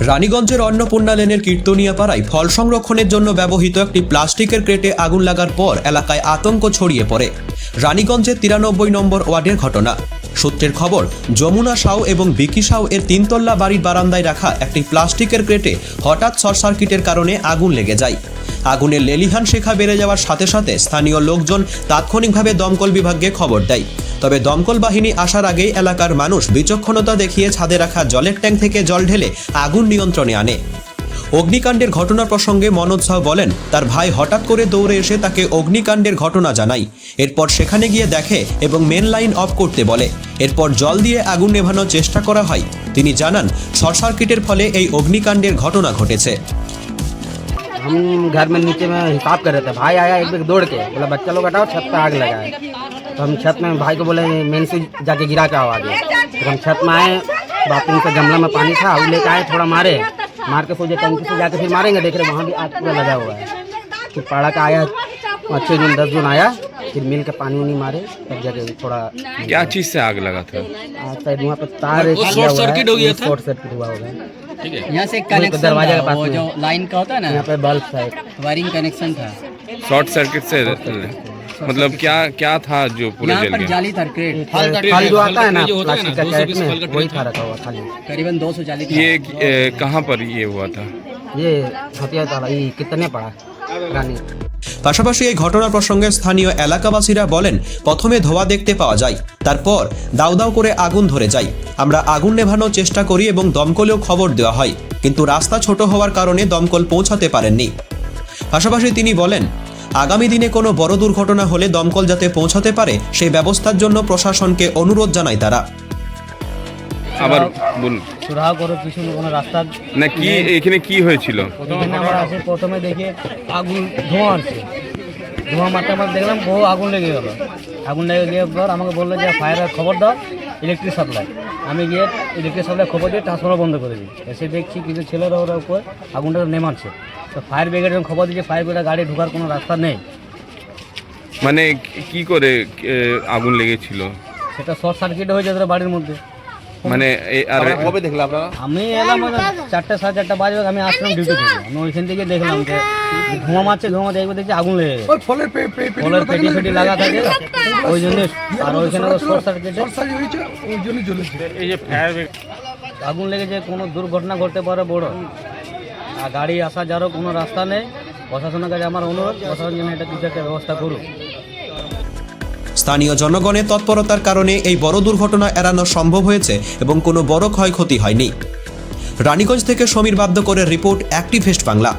রানীগঞ্জের অন্নপূর্ণা লেনের কীর্তনিয়া পাড়ায় ফল সংরক্ষণের জন্য ব্যবহৃত একটি প্লাস্টিকের ক্রেটে আগুন লাগার পর এলাকায় আতঙ্ক ছড়িয়ে পড়ে। রানীগঞ্জের 93 নম্বর ওয়ার্ডের ঘটনা। সূত্রের খবর, যমুনা সাউ এবং বিকি সাউ এর তিনতলা বাড়ির বারান্দায় রাখা একটি প্লাস্টিকের ক্রেটে হঠাৎ শর্ট সার্কিটের কারণে আগুন লেগে যায়। আগুনের লেলিহান শিখা বেড়ে যাওয়ার সাথে সাথে স্থানীয় লোকজন তাৎক্ষণিকভাবে দমকল বিভাগকে খবর দেয়। তবে দমকল বাহিনী আসার আগেই এলাকার মানুষ বিচক্ষণতা দেখিয়ে ছাদে রাখা জলের ট্যাঙ্ক থেকে জল ঢেলে আগুন নিয়ন্ত্রণে আনে। অগ্নিকাণ্ডের ঘটনা প্রসঙ্গে মনোজ সাউ বলেন, তার ভাই হঠাৎ করে দৌড়ে এসে তাকে অগ্নিকাণ্ডের ঘটনা জানায়। এরপর সেখানে গিয়ে দেখে এবং মেন লাইন অফ করতে বলে। এরপর জল দিয়ে আগুন নেভানোর চেষ্টা করা হয়। তিনি জানান, শর্ট সার্কিটের ফলে এই অগ্নিকাণ্ডের ঘটনা ঘটেছে। हम घर में नीचे में हिसाब कर रहे थे, भाई आया एक दौड़ के बोला बच्चा लोग हटाओ, छत पे आग लगा है। तो हम छत में भाई को बोले मेन से जाके गिरा के आओ आगे। तो हम छत में आए, बाथरूम का गमला में पानी था, वो लेके आए, थोड़ा मार के सोचे टंकी से जाके फिर मारेंगे, देख रहे वहाँ भी आग पूरा लगा हुआ है। फिर पाड़ा का आया 5-6 जन 10 जन आया, फिर मिल के पानी उनी मारे, तब जाके थोड़ा। क्या चीज से आग लगा था? शायद वहाँ पे तार शॉर्ट सर्किट हो गया था, शॉर्ट सर्किट हुआ होगा। ठीक है, यहाँ से कनेक्शन दरवाजे के पास वो जो लाइन का होता है ना, यहाँ पे बल्ब था, वायरिंग कनेक्शन था। शॉर्ट सर्किट से मतलब क्या था जो पूरा यहाँ जल पर गया? जाली था, क्रेट खाली जो आता है ना प्लास्टिक का कैरेट में, वही था रखा हुआ खाली। करीबन 200 जाली था। ये कहाँ पर ये हुआ था? ये हथिया ताला ये कितने पड़ा रानी। পাশাপাশি এই ঘটনা প্রসঙ্গে স্থানীয় এলাকাবাসীরা বলেন, প্রথমে ধোঁয়া দেখতে পাওয়া যায়, তারপর দাউ দাউ করে আগুন ধরে যায়। আমরা আগুন নেভানোর চেষ্টা করি এবং দমকলেও খবর দেওয়া হয়, কিন্তু রাস্তা ছোট হওয়ার কারণে দমকল পৌঁছাতে পারেননি। পাশাপাশি তিনি বলেন, আগামী দিনে কোনো বড় দুর্ঘটনা হলে দমকল যাতে পৌঁছাতে পারে সেই ব্যবস্থার জন্য প্রশাসনকে অনুরোধ জানায় তারা। আবার বলুন, সুরাহা করে পিছনে কোনো রাস্তা না কি এখানে কি হয়েছিল? এখানে আমরা আসে প্রথমে দেখি আগুন ধোঁয়া আসছে, ধোঁয়া মারতে মারতে দেখলাম বহু আগুন লেগে গেল। আগুন লেগে গিয়ে পর আমাকে বললো যে ফায়ারের খবর দাও, ইলেকট্রিক সাপ্লাই। আমি গিয়ে ইলেকট্রিক সাপ্লাই খবর দিয়ে ট্রান্সফর্মার বন্ধ করে দিই। এসে দেখছি কিছু ছেলেরা ওরা উপর আগুনটা নেমাচ্ছে। তো ফায়ার ব্রিগেড যখন খবর দিচ্ছে, ফায়ার ব্রিগেড গাড়ি ঢোকার কোনো রাস্তা নেই। মানে কি করে আগুন লেগেছিল? সেটা শর্ট সার্কিট হয়ে যেত বাড়ির মধ্যে। মানে আর কবে দেখলে আপনারা? আমি এলাম 4টা 4:30 বাজে, আমি আসলাম ডিউটি থেকে। আমি ওইখান থেকে দেখলাম যে ধোঁয়া মারছে, ধোঁয়া দেখবে দেখছি আগুন লেগে গেছে। ফলের পেটি ফেটি লাগা থাকে ওই জন্য, আর ওইখানে শর্ট সার্কিট ওই জন্য জ্বলেছে। এই যে ফায়ার আগুন লেগেছে, কোনো দুর্ঘটনা ঘটতে পারে বড়, আর গাড়ি আসা যাওয়ারও কোনো রাস্তা নেই। প্রশাসনের কাছে আমার অনুরোধ, প্রশাসন যেন এটা কিছু একটা ব্যবস্থা করুক। স্থানীয় জনগণের তৎপরতার কারণে এই বড় দুর্ঘটনা এড়ানো সম্ভব হয়েছে এবং কোনো বড় ক্ষয়ক্ষতি হয়নি। রানীগঞ্জ থেকে সমীর বাদ্যকরের রিপোর্ট, অ্যাক্টিভেস্ট বাংলা।